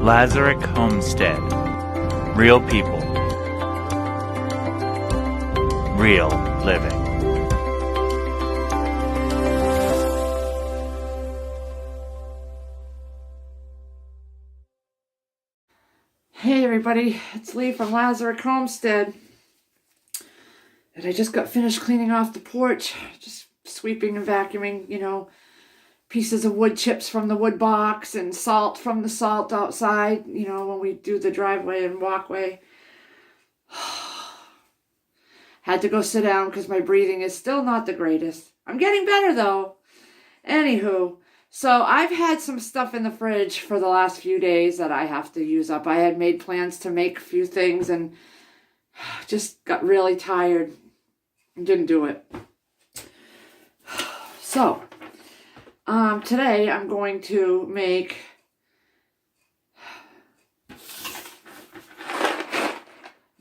Lazarick Homestead. Real people. Real living. Hey everybody, it's Lee from Lazarick Homestead. And I just got finished cleaning off the porch. Just sweeping and vacuuming, pieces of wood chips from the wood box and salt from the salt outside, when we do the driveway and walkway. Had to go sit down because my breathing is still not the greatest. I'm getting better though. Anywho, so I've had some stuff in the fridge for the last few days that I have to use up. I had made plans to make a few things and just got really tired and didn't do it. So, today I'm going to make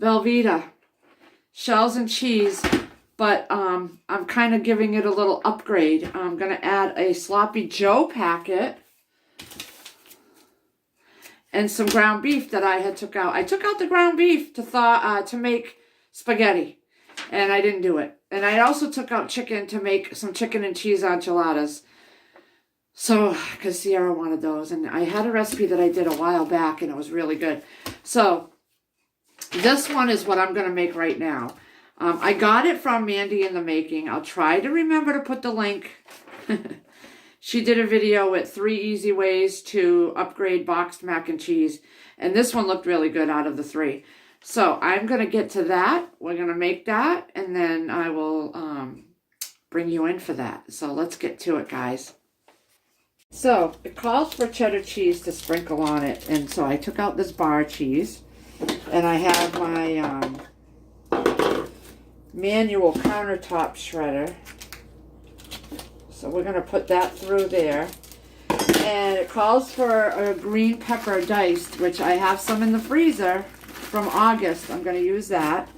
Velveeta shells and cheese, but I'm kind of giving it a little upgrade. I'm going to add a Sloppy Joe packet and some ground beef that I had took out. I took out the ground beef to thaw to make spaghetti, and I didn't do it. And I also took out chicken to make some chicken and cheese enchiladas. So, because Sierra wanted those, and I had a recipe that I did a while back, and it was really good. So, this one is what I'm going to make right now. I got it from Mandy In The Making. I'll try to remember to put the link. She did a video with 3 easy ways to upgrade boxed mac and cheese, and this one looked really good out of the 3. So, I'm going to get to that. We're going to make that, and then I will bring you in for that. So, let's get to it, guys. So, it calls for cheddar cheese to sprinkle on it, and so I took out this bar cheese, and I have my manual countertop shredder, so we're going to put that through there, and it calls for a green pepper diced, which I have some in the freezer from August. I'm going to use that,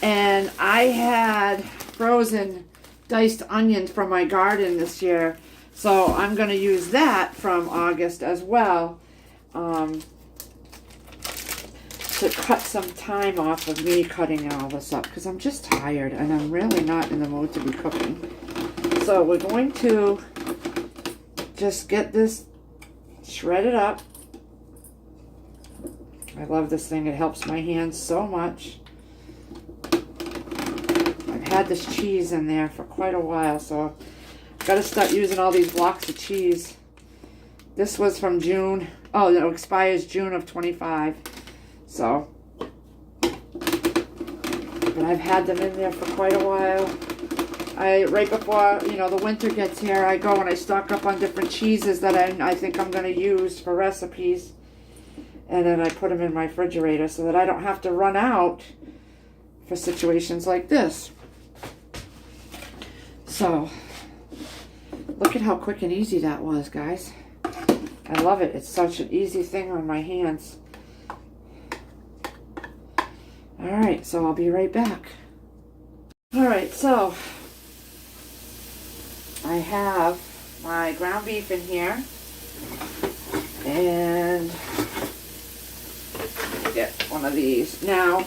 and I had frozen diced onions from my garden this year. So I'm going to use that from August as well to cut some time off of me cutting all this up, because I'm just tired and I'm really not in the mood to be cooking. So we're going to just get this shredded up. I love this thing. It helps my hands so much. I've had this cheese in there for quite a while, so got to start using all these blocks of cheese. This was from June. Oh, it expires June of 25. So, but I've had them in there for quite a while. Right before, the winter gets here, I go and I stock up on different cheeses that I think I'm going to use for recipes. And then I put them in my refrigerator so that I don't have to run out for situations like this. So, look at how quick and easy that was, guys. I love it. It's such an easy thing on my hands. Alright, so I'll be right back. Alright, so I have my ground beef in here. And get one of these. Now,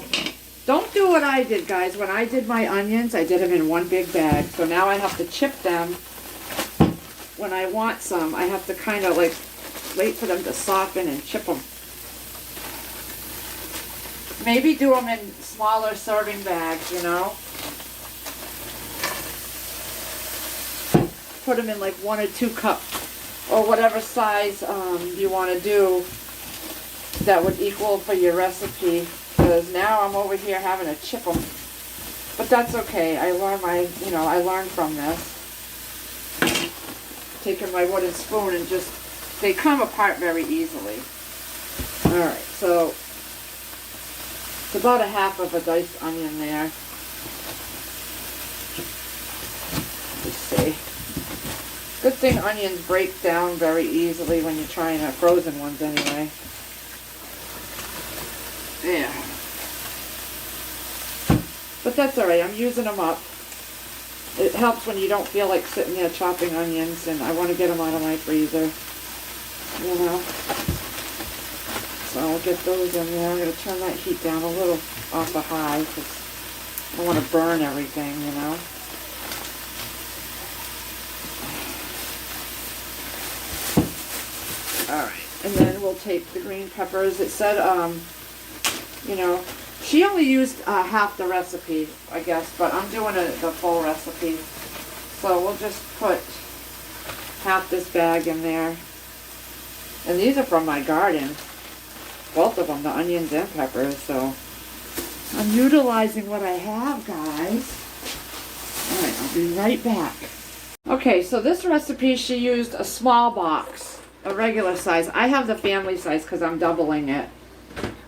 don't do what I did, guys. When I did my onions, I did them in one big bag. So now I have to chip them. When I want some, I have to kind of like wait for them to soften and chip them. Maybe do them in smaller serving bags, Put them in like 1 or 2 cups or whatever size you want to do that would equal for your recipe. Because now I'm over here having to chip them. But that's okay. I learned from this. Taking my wooden spoon and they come apart very easily. Alright, so it's about a half of a diced onion there. Let's see. Good thing onions break down very easily when you're trying frozen ones anyway. Yeah. But that's alright, I'm using them up. It helps when you don't feel like sitting there chopping onions, and I want to get them out of my freezer, I'll get those in there. I'm going to turn that heat down a little off the high because I don't want to burn everything, you know. Alright, and then we'll take the green peppers. It said, you know, she only used half the recipe, I guess, but I'm doing the full recipe. So we'll just put half this bag in there. And these are from my garden. Both of them, the onions and peppers, so I'm utilizing what I have, guys. Alright, I'll be right back. Okay, so this recipe, she used a small box, a regular size. I have the family size because I'm doubling it.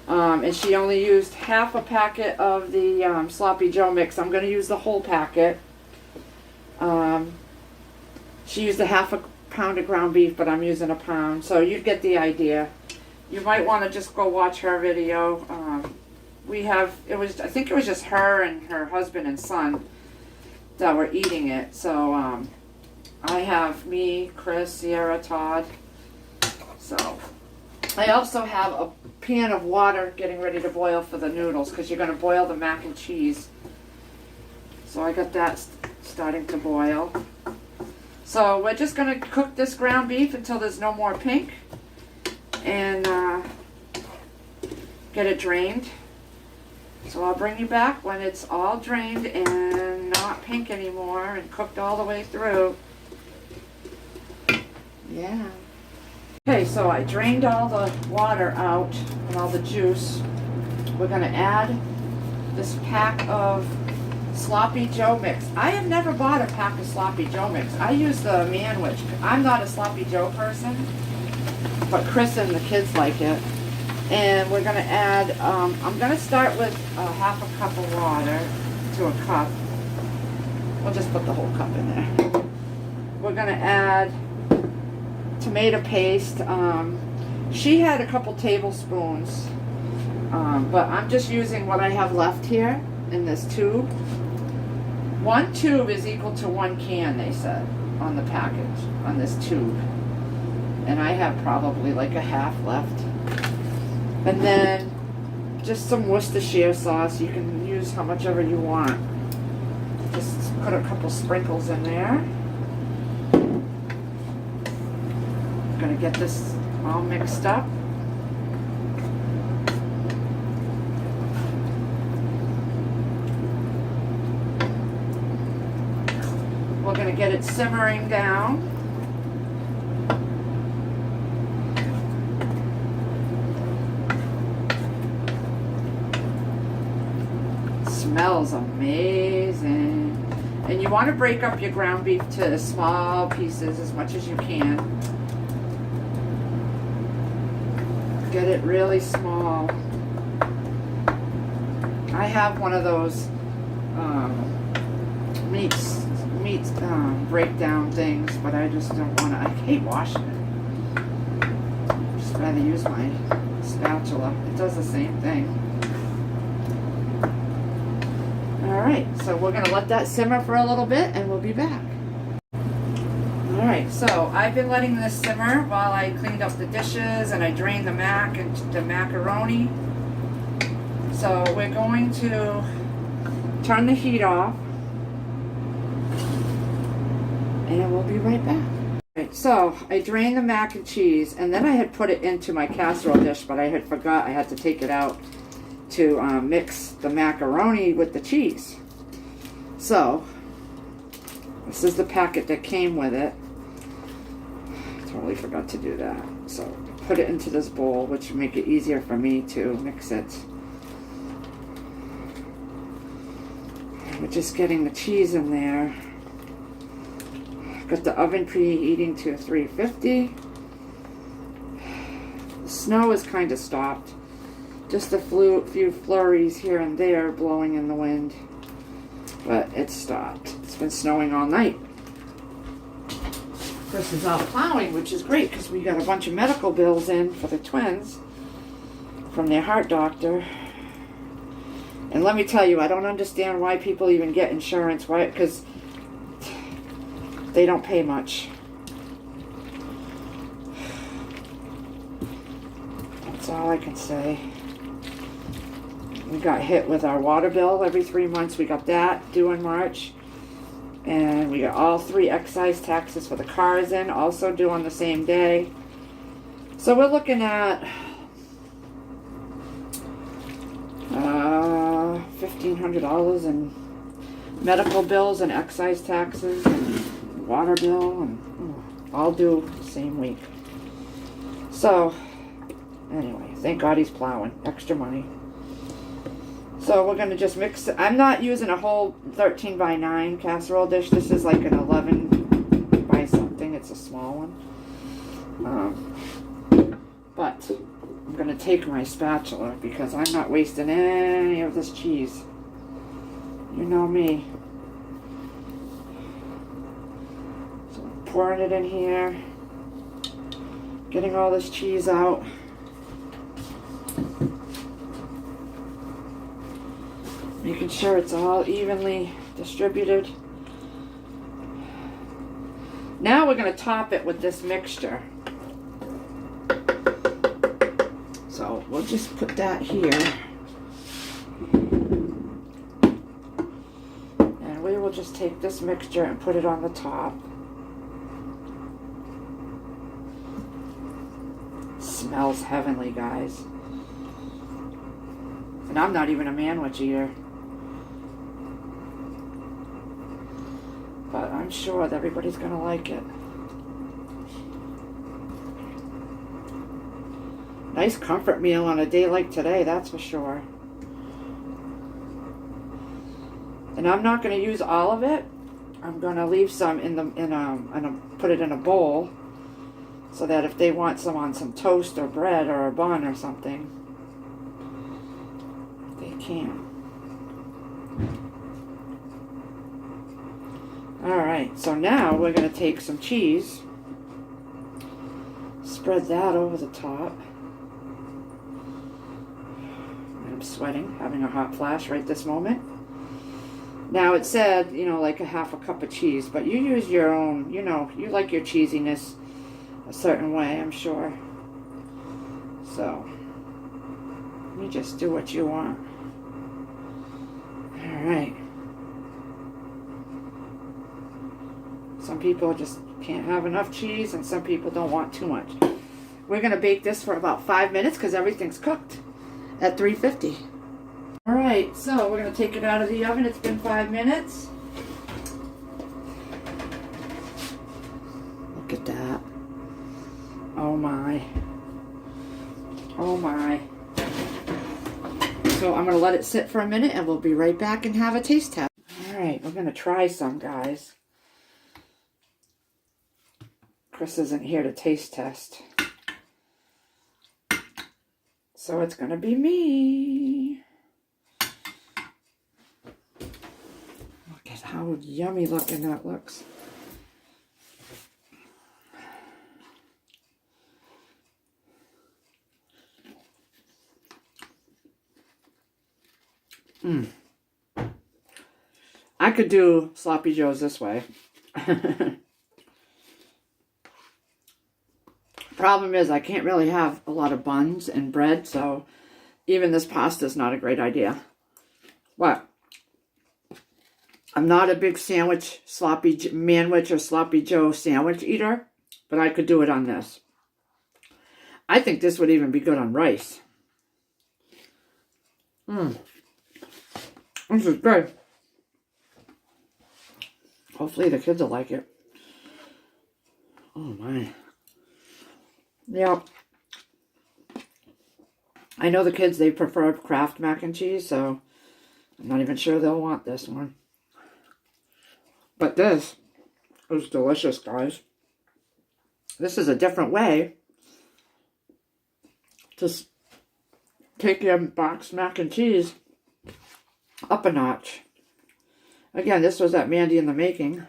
And she only used half a packet of the Sloppy Joe mix. I'm going to use the whole packet. She used a half a pound of ground beef, but I'm using a pound. So you get the idea. You might want to just go watch her video. I think it was just her and her husband and son that were eating it. So I have me, Chris, Sierra, Todd. So I also have a pan of water getting ready to boil for the noodles because you're going to boil the mac and cheese. So I got that starting to boil. So we're just going to cook this ground beef until there's no more pink and get it drained. So I'll bring you back when it's all drained and not pink anymore and cooked all the way through. Yeah. Okay, so I drained all the water out and all the juice. We're going to add this pack of Sloppy Joe mix. I have never bought a pack of Sloppy Joe mix. I use the Manwich. I'm not a Sloppy Joe person, but Chris and the kids like it. And we're going to add, I'm going to start with half a cup of water to a cup. We'll just put the whole cup in there. We're going to add tomato paste. She had a couple tablespoons, but I'm just using what I have left here in this tube. 1 tube is equal to 1 can, they said, on the package, on this tube. And I have probably like a half left. And then just some Worcestershire sauce. You can use how much ever you want. Just put a couple sprinkles in there. I'm gonna get this all mixed up. We're gonna get it simmering down. Smells amazing. And you want to break up your ground beef to small pieces as much as you can. Get it really small. I have one of those meats breakdown things, but I just don't want to. I hate washing it. I'd just rather use my spatula. It does the same thing. Alright, so we're going to let that simmer for a little bit and we'll be back. Alright, so I've been letting this simmer while I cleaned up the dishes and I drained the mac and the macaroni. So we're going to turn the heat off and we'll be right back. Alright, so I drained the mac and cheese and then I had put it into my casserole dish, but I had forgot I had to take it out to mix the macaroni with the cheese. So this is the packet that came with it. I totally forgot to do that. So put it into this bowl, which will make it easier for me to mix it. We're just getting the cheese in there. Got the oven preheating to 350. The snow is kind of stopped. Just a few flurries here and there blowing in the wind, but it's stopped. It's been snowing all night. Chris is out plowing, which is great because we got a bunch of medical bills in for the twins from their heart doctor. And let me tell you, I don't understand why people even get insurance. Why? Because they don't pay much. That's all I can say. We got hit with our water bill every 3 months. We got that due in March. And we got all 3 excise taxes for the cars in, also due on the same day. So we're looking at $1,500 in medical bills and excise taxes and water bill, and all due the same week. So anyway, thank God he's plowing. Extra money. So we're going to just mix it. I'm not using a whole 13 by 9 casserole dish. This is like an 11 by something. It's a small one. But I'm going to take my spatula because I'm not wasting any of this cheese. You know me. So I'm pouring it in here. Getting all this cheese out. Making sure it's all evenly distributed. Now we're going to top it with this mixture. So we'll just put that here. And we will just take this mixture and put it on the top. Smells heavenly, guys. And I'm not even a manwich eater. But I'm sure that everybody's going to like it. Nice comfort meal on a day like today, that's for sure. And I'm not going to use all of it. I'm going to leave some put it in a bowl so that if they want some on some toast or bread or a bun or something, they can. Alright, so now we're going to take some cheese, spread that over the top. I'm sweating, having a hot flash right this moment. Now it said, you know, like a half a cup of cheese, but you use your own, you know, you like your cheesiness a certain way, I'm sure. So, you just do what you want. Alright. Some people just can't have enough cheese, and some people don't want too much. We're going to bake this for about 5 minutes because everything's cooked at 350. Alright, so we're going to take it out of the oven. It's been 5 minutes. Look at that. Oh my. Oh my. So I'm going to let it sit for a minute and we'll be right back and have a taste test. Alright, we're going to try some, guys. Chris isn't here to taste test. So it's going to be me. Look at how yummy looking that looks. I could do sloppy joes this way. Problem is I can't really have a lot of buns and bread, so even this pasta is not a great idea. But I'm not a big sandwich, manwich or sloppy joe sandwich eater, but I could do it on this. I think this would even be good on rice. This is good. Hopefully the kids will like it. Oh my. Yep. I know the kids, they prefer Kraft mac and cheese, so I'm not even sure they'll want this one. But this is delicious, guys. This is a different way to take your boxed mac and cheese up a notch. Again, this was at Mandy In The Making.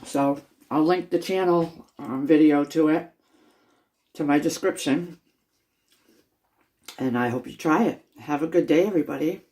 So I'll link the channel video to it, to my description. And I hope you try it. Have a good day, everybody.